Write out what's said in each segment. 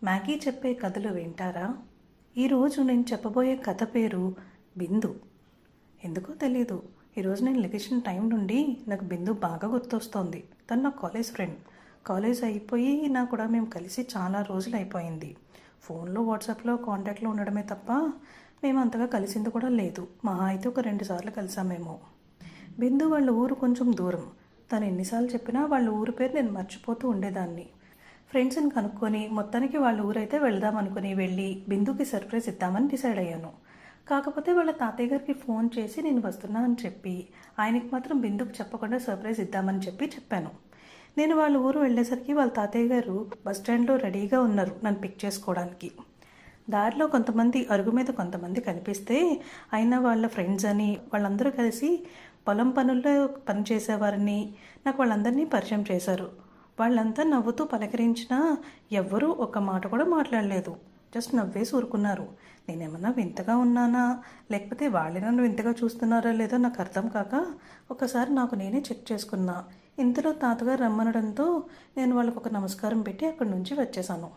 Maggi చెప్పే కథలు వింటారా? ఈరోజు నేను చెప్పబోయే కథ పేరు బిందు. ఎందుకో తెలీదు, ఈరోజు నేను లెగిసిన టైం నుండి నాకు బిందు బాగా గుర్తొస్తోంది. తను నా కాలేజ్ ఫ్రెండ్. కాలేజ్ అయిపోయి నా కూడా మేము కలిసి చాలా రోజులు అయిపోయింది. ఫోన్లో వాట్సాప్లో కాంటాక్ట్లో ఉండడమే తప్ప మేము అంతగా కలిసింది కూడా లేదు. మహా అయితే ఒక 2 సార్లు కలిసామేమో. బిందు వాళ్ళ ఊరు కొంచెం దూరం. తను ఎన్నిసార్లు చెప్పినా వాళ్ళ ఊరు పేరు నేను మర్చిపోతూ ఉండేదాన్ని. ఫ్రెండ్స్ని కనుక్కొని మొత్తానికి వాళ్ళ ఊరైతే వెళ్దామనుకుని వెళ్ళి బిందుకి సర్ప్రైజ్ ఇద్దామని డిసైడ్ అయ్యాను. కాకపోతే వాళ్ళ తాతయ్య గారికి ఫోన్ చేసి నేను వస్తున్నా అని చెప్పి ఆయనకి మాత్రం బిందుకు చెప్పకుండా సర్ప్రైజ్ ఇద్దామని చెప్పాను. నేను వాళ్ళ ఊరు వెళ్ళేసరికి వాళ్ళ తాతయ్య గారు బస్ స్టాండ్లో రెడీగా ఉన్నారు నన్ను పిక్ చేసుకోవడానికి. దారిలో కొంతమంది అరుగు మీద కొంతమంది కనిపిస్తే అయినా వాళ్ళ ఫ్రెండ్స్ అని వాళ్ళందరూ కలిసి పొలం పనుల్లో పనిచేసేవారని నాకు వాళ్ళందరినీ పరిచయం చేశారు. వాళ్ళంతా నవ్వుతూ పలకరించినా ఎవ్వరూ ఒక్క మాట కూడా మాట్లాడలేదు. జస్ట్ నవ్వేసి ఊరుకున్నారు. నేనేమన్నా వింతగా ఉన్నానా, లేకపోతే వాళ్ళే నన్ను వింతగా చూస్తున్నారా లేదో నాకు అర్థం కాక ఒకసారి నాకు నేనే చెక్ చేసుకున్నా. ఇంతలో తాతగారు రమ్మనడంతో నేను వాళ్ళకు ఒక నమస్కారం పెట్టి అక్కడి నుంచి వచ్చేసాను.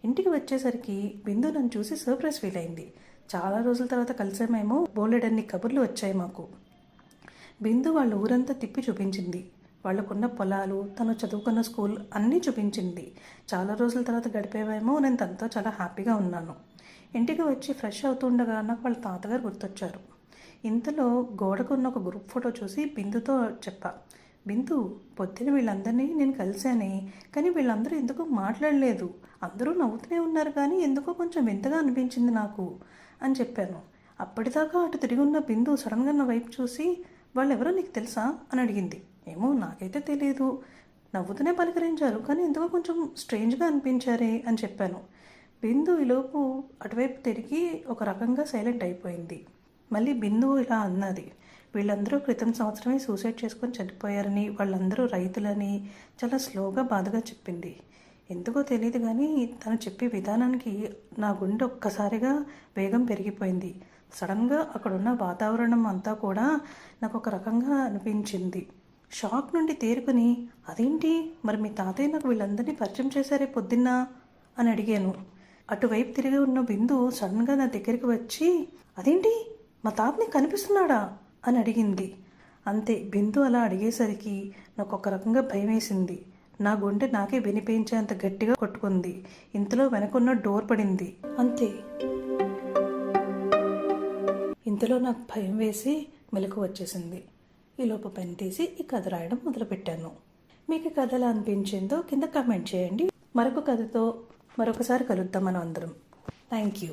ఇంటికి వచ్చేసరికి బిందు నన్ను చూసి సర్ప్రైజ్ ఫీల్ అయింది. చాలా రోజుల తర్వాత కలిసామేమో, బోలెడన్ని కబుర్లు వచ్చాయి మాకు. బిందు వాళ్ళ ఊరంతా తిప్పి చూపించింది. వాళ్ళకున్న పొలాలు, తను చదువుకున్న స్కూల్ అన్నీ చూపించింది. చాలా రోజుల తర్వాత గడిపేవేమో నేను తనతో చాలా హ్యాపీగా ఉన్నాను. ఇంటికి వచ్చి ఫ్రెష్ అవుతుండగా నాకు వాళ్ళ తాతగారు గుర్తొచ్చారు. ఇంతలో గోడకున్న ఒక గ్రూప్ ఫోటో చూసి బిందుతో చెప్పా, బిందు, పొద్దున వీళ్ళందరినీ నేను కలిశానే, కానీ వీళ్ళందరూ ఎందుకు మాట్లాడలేదు. అందరూ నవ్వుతూనే ఉన్నారు కానీ ఎందుకో కొంచెం వింతగా అనిపించింది నాకు అని చెప్పాను. అప్పటిదాకా అటు తిరిగి ఉన్న బిందు సడన్గా నా వైపు చూసి, వాళ్ళెవరో నీకు తెలుసా అని అడిగింది. ఏమో నాకైతే తెలియదు, నవ్వుతూనే పలకరించారు కానీ ఎందుకో కొంచెం స్ట్రేంజ్గా అనిపించారే అని చెప్పాను. బిందు ఈలోపు అటువైపు తిరిగి ఒక రకంగా సైలెంట్ అయిపోయింది. మళ్ళీ బిందు ఇలా అన్నది, వీళ్ళందరూ క్రితం సంవత్సరమే సూసైడ్ చేసుకొని చనిపోయారని, వాళ్ళందరూ రైతులని చాలా స్లోగా బాధగా చెప్పింది. ఎందుకో తెలియదు కానీ తను చెప్పే విధానానికి నా గుండె ఒక్కసారిగా వేగం పెరిగిపోయింది. సడన్గా అక్కడున్న వాతావరణం అంతా కూడా నాకు ఒక రకంగా అనిపించింది. షాక్ నుండి తేరుకుని, అదేంటి, మరి మీ తాతయ్య నాకు వీళ్ళందరినీ పరిచయం చేశారే పొద్దున్న అని అడిగాను. అటువైపు తిరిగి ఉన్న బిందు సడన్గా నా దగ్గరికి వచ్చి, అదేంటి, మా తాతని కనిపిస్తున్నాడా అని అడిగింది. అంతే, బిందు అలా అడిగేసరికి నాకు ఒక రకంగా భయం వేసింది. నా గుండె నాకే వినిపించేంత గట్టిగా కొట్టుకుంది. ఇంతలో వెనకున్న డోర్ పడింది. అంతే, ఇంతలో నాకు భయం వేసి మెలకు వచ్చేసింది. ఈలోపు పెన్ తీసి ఈ కథ రాయడం మొదలుపెట్టాను. మీకు ఈ కథ ఎలా అనిపించిందో కింద కామెంట్ చేయండి. మరొక కథతో మరొకసారి కలుద్దాం మనం అందరం. Thank you.